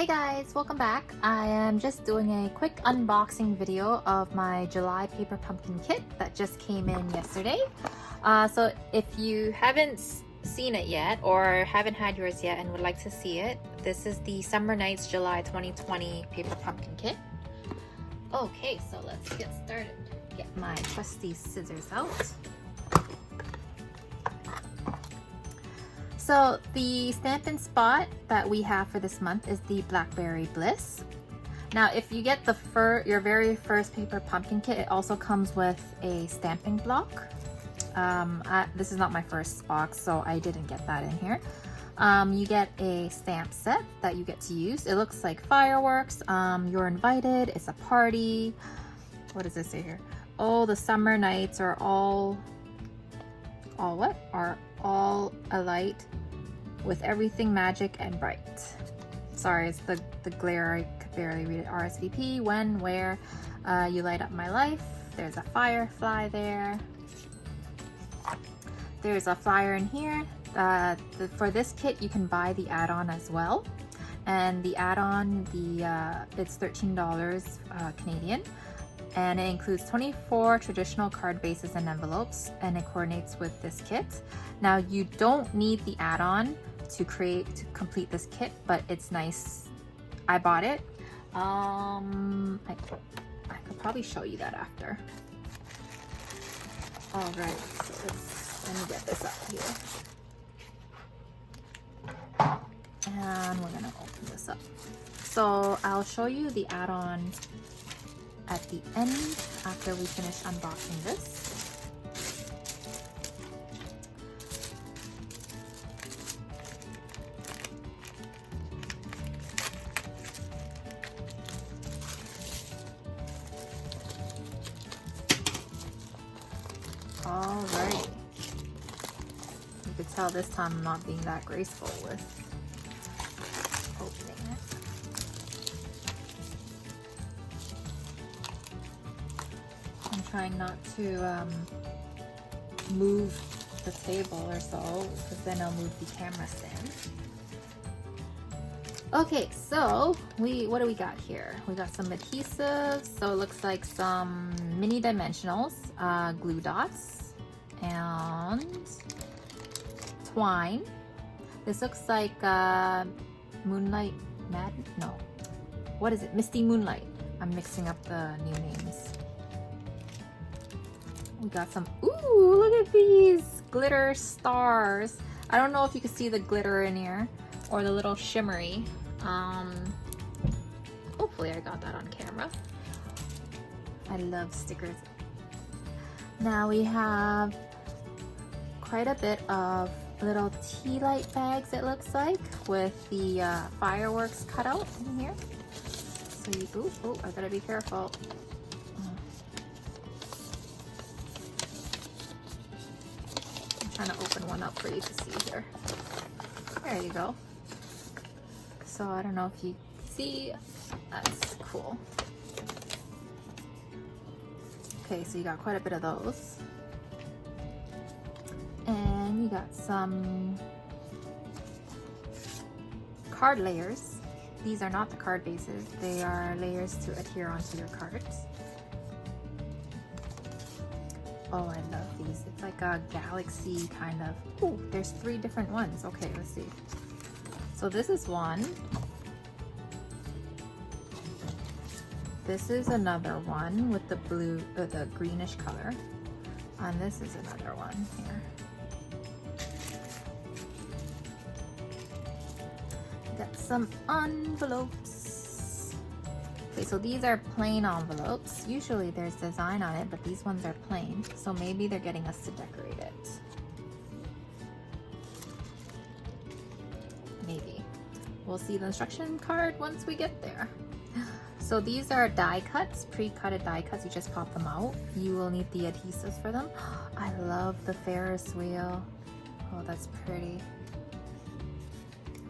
Hey guys, welcome back. I am just doing a quick unboxing video of my July paper pumpkin kit that just came in yesterday. So if you haven't seen it yet or haven't had yours yet and would like to see it, this is the Summer Nights July 2020 paper pumpkin kit. Okay, so let's get started. Get my trusty scissors out. So the Stampin' Spot that we have for this month is the Blackberry Bliss. Now if you get your very first paper pumpkin kit, it also comes with a stamping block. This is not my first box, so I didn't get that in here. You get a stamp set that you get to use. It looks like fireworks. You're invited, it's a party. What does it say here? Oh, the summer nights are all what? Are all alight with everything magic and bright. Sorry, it's the glare, I could barely read it. RSVP, when, where, you light up my life. There's a firefly there. There's a flyer in here. For this kit, you can buy the add-on as well. And the add-on, it's $13 Canadian. And it includes 24 traditional card bases and envelopes, and it coordinates with this kit. Now you don't need the add-on to complete this kit, but it's nice. I bought it. I could probably show you that after. All right, so let me get this up here. And we're gonna open this up. So I'll show you the add-on at the end after we finish unboxing this. All right. You could tell this time I'm not being that graceful with opening it. I'm trying not to move the table or so, because then I'll move the camera stand. Okay, so what do we got here? We got some adhesives, so it looks like some mini dimensionals, glue dots, and twine. This looks like Moonlight Madness? No. What is it? Misty Moonlight. I'm mixing up the new names. We got some, ooh, look at these glitter stars. I don't know if you can see the glitter in here or the little shimmery. Hopefully I got that on camera. I love stickers. Now we have quite a bit of little tea light bags, it looks like, with the fireworks cut out in here. So you, oh, I gotta be careful. I'm trying to open one up for you to see here. There you go. So I don't know if you see, that's cool. Okay, so you got quite a bit of those. And you got some card layers. These are not the card bases, they are layers to adhere onto your cards. Oh, I love these. It's like a galaxy kind of, oh, there's 3 different ones. Okay, let's see. So this is one. This is another one with the blue, the greenish color. And this is another one here. Got some envelopes. Okay, so these are plain envelopes. Usually there's design on it, but these ones are plain. So maybe they're getting us to decorate it. Maybe. We'll see the instruction card once we get there. So these are die cuts, pre-cutted die cuts. You just pop them out. You will need the adhesives for them. I love the Ferris wheel. Oh, that's pretty.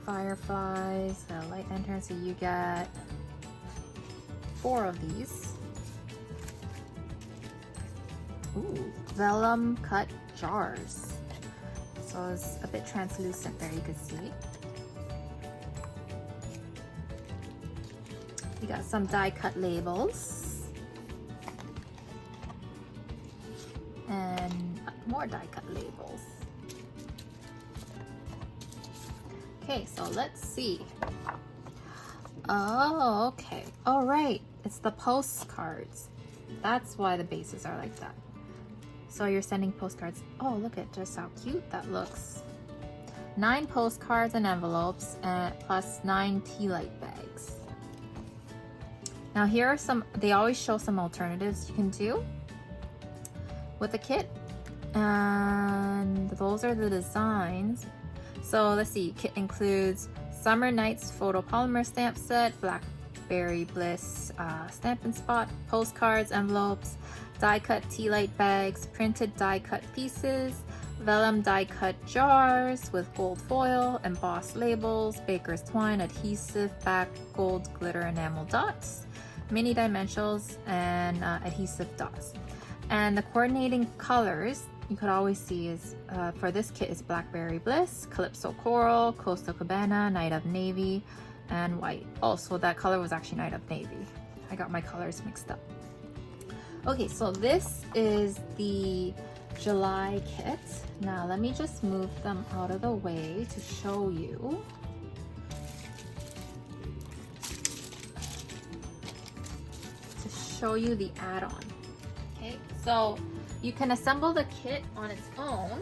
Fireflies, the light lantern. So you get 4 of these. Ooh, vellum cut jars. So it's a bit translucent there, you can see. We got some die cut labels. And more die cut labels. Okay, so let's see. Oh, okay. All right, it's the postcards. That's why the bases are like that. So you're sending postcards. Oh, look at just how cute that looks. 9 postcards and envelopes, plus 9 tea light bags. Now here are some, they always show some alternatives you can do with the kit. And those are the designs. So let's see, kit includes Summer Nights photopolymer stamp set, Blackberry Bliss Stampin' Spot, postcards, envelopes, die cut tea light bags, printed die cut pieces, vellum die cut jars with gold foil, embossed labels, baker's twine, adhesive back, gold glitter enamel dots, mini dimensionals, and adhesive dots. And the coordinating colors you could always see is for this kit is Blackberry Bliss, Calypso Coral, Coastal Cabana, Night of Navy, and white. Oh, so that color was actually Night of Navy. I got my colors mixed up. Okay, so this is the July kit. Now let me just move them out of the way to show you. To show you the add-on. Okay, so you can assemble the kit on its own,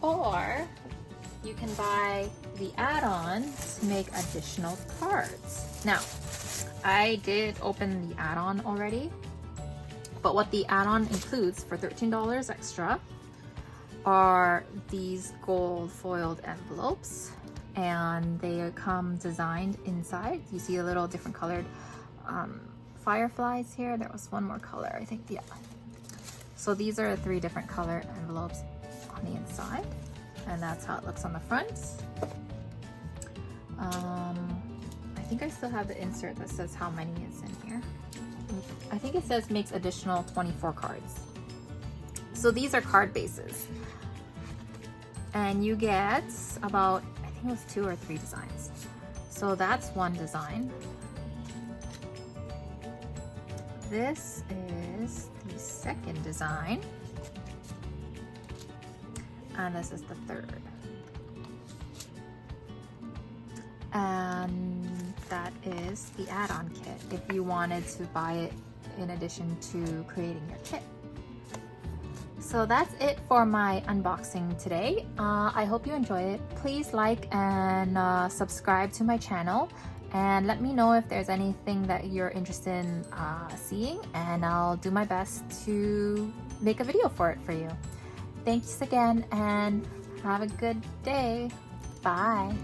or you can buy the add-ons to make additional cards. Now, I did open the add-on already, but what the add-on includes for $13 extra are these gold foiled envelopes, and they come designed inside. You see a little different colored fireflies here. There was one more color, I think, yeah. So these are 3 different color envelopes on the inside, and that's how it looks on the front. I think I still have the insert that says how many is in here. I think it says makes additional 24 cards. So these are card bases, and you get about, I think it was 2 or 3 designs. So that's one design. This is the second design, and this is the third. And that is the add-on kit if you wanted to buy it in addition to creating your kit. So that's it for my unboxing today. I hope you enjoy it. Please like and subscribe to my channel, and let me know if there's anything that you're interested in seeing, and I'll do my best to make a video for it for you. Thanks again, and have a good day. Bye.